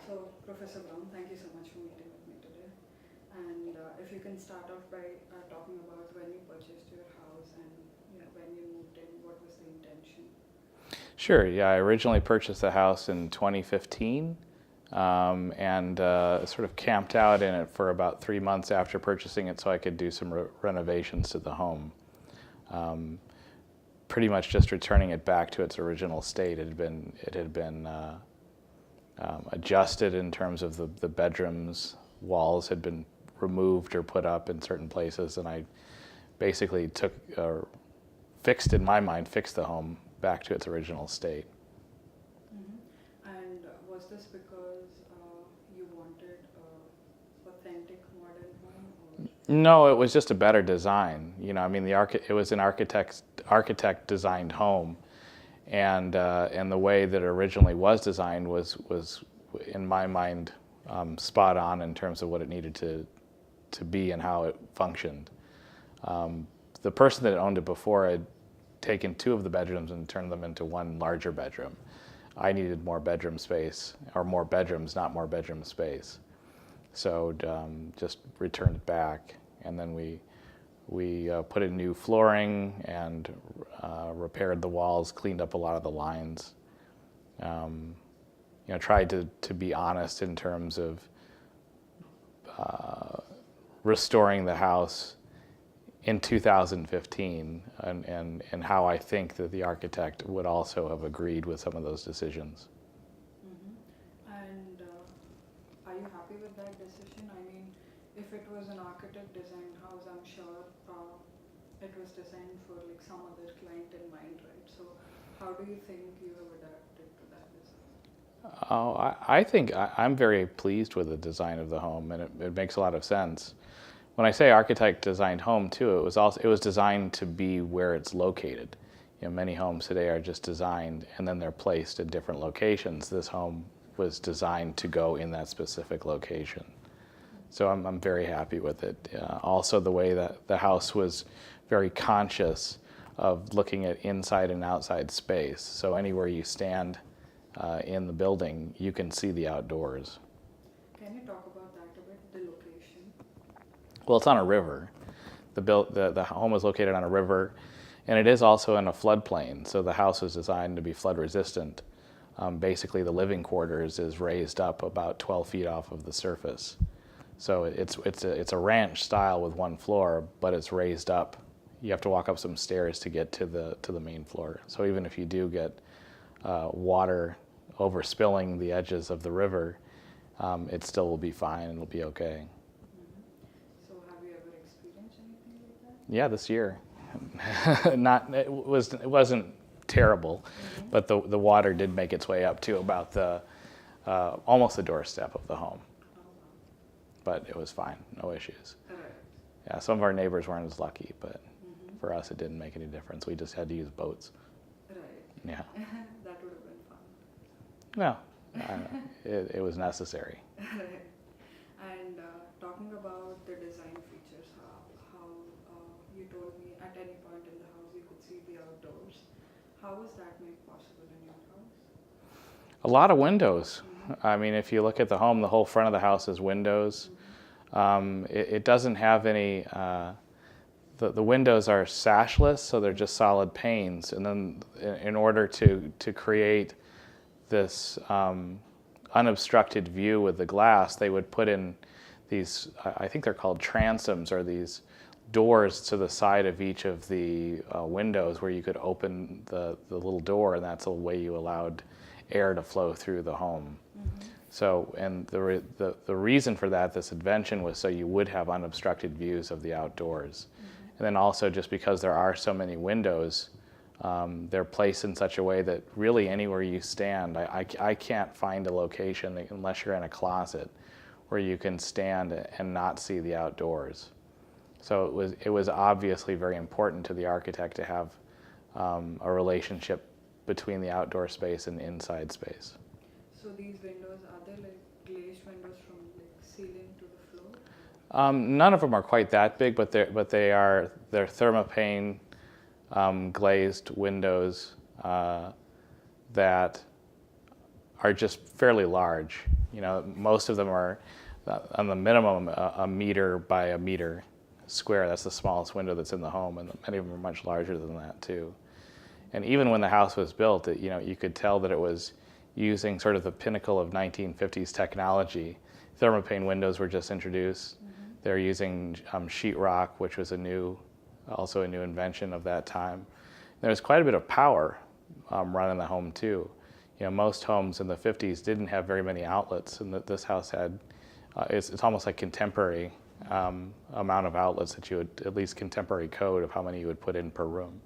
So, Professor Brown, thank you so much for meeting with me today. And if you can start off by talking about when you purchased your house and when you moved in, what was the intention? Sure. Yeah, I originally purchased the house in 2015 and sort of camped out in it for about 3 months after purchasing it so I could do some renovations to the home. Pretty much just returning it back to its original state. It had been adjusted in terms of the bedrooms. Walls had been removed or put up in certain places, and I basically fixed the home back to its original state. And was this because you wanted a authentic modern home? Or? No, it was just a better design. It was an architect designed home, and the way that it originally was designed was in my mind spot on in terms of what it needed to be and how it functioned. The person that owned it before had taken 2 of the bedrooms and turned them into one larger bedroom. I needed more bedroom space, or more bedrooms, not more bedroom space. So just returned it back, and then we put in new flooring and repaired the walls, cleaned up a lot of the lines. Tried to be honest in terms of restoring the house in 2015, and how I think that the architect would also have agreed with some of those decisions. And are you happy with that decision? I mean, if it was an architect designed house, I'm sure it was designed for like some other client in mind, right? So how do you think you have adapted to that design? Oh, I think I'm very pleased with the design of the home, and it makes a lot of sense. When I say architect designed home too, it was designed to be where it's located. Many homes today are just designed and then they're placed in different locations. This home was designed to go in that specific location. So I'm very happy with it. Also, the way that the house was very conscious of looking at inside and outside space. So anywhere you stand in the building, you can see the outdoors. Can you talk about that a bit, the location? Well, it's on a river. The home is located on a river, and it is also in a floodplain. So the house is designed to be flood resistant. Basically, the living quarters is raised up about 12 feet off of the surface. So it's a ranch style with 1 floor, but it's raised up. You have to walk up some stairs to get to the main floor. So even if you do get water overspilling the edges of the river, it still will be fine and it'll be okay. So have you ever experienced anything like that? Yeah, this year. It wasn't terrible, but the water did make its way up to about almost the doorstep of the home. But it was fine, no issues. Right. Yeah, some of our neighbors weren't as lucky, but for us it didn't make any difference. We just had to use boats. Right. Yeah. That would have been fun. Well, it was necessary. Right. And talking about the design features, how you told me at any point in the house you could see the outdoors. How was that made possible in your house? A lot of windows. I mean, if you look at the home, the whole front of the house is windows. It doesn't have any, the windows are sashless, so they're just solid panes. And then in order to create this unobstructed view with the glass, they would put in these, I think they're called transoms, or these doors to the side of each of the windows where you could open the little door, and that's the way you allowed air to flow through the home. So, and the reason for that, this invention, was so you would have unobstructed views of the outdoors. And then also, just because there are so many windows, they're placed in such a way that really anywhere you stand, I can't find a location, unless you're in a closet, where you can stand and not see the outdoors. So it was obviously very important to the architect to have a relationship between the outdoor space and the inside space. So these windows, are they like glazed windows from like ceiling to the floor? None of them are quite that big, but they're thermopane glazed windows that are just fairly large. You know, most of them are on the minimum a meter by a meter square. That's the smallest window that's in the home, and many of them are much larger than that too. And even when the house was built, you know, you could tell that it was using sort of the pinnacle of 1950s technology. Thermopane windows were just introduced. They're using sheetrock, which was also a new invention of that time. There was quite a bit of power running the home too. You know, most homes in the 50s didn't have very many outlets, and this house had, it's almost like contemporary amount of outlets that you would, at least contemporary code of how many you would put in per room.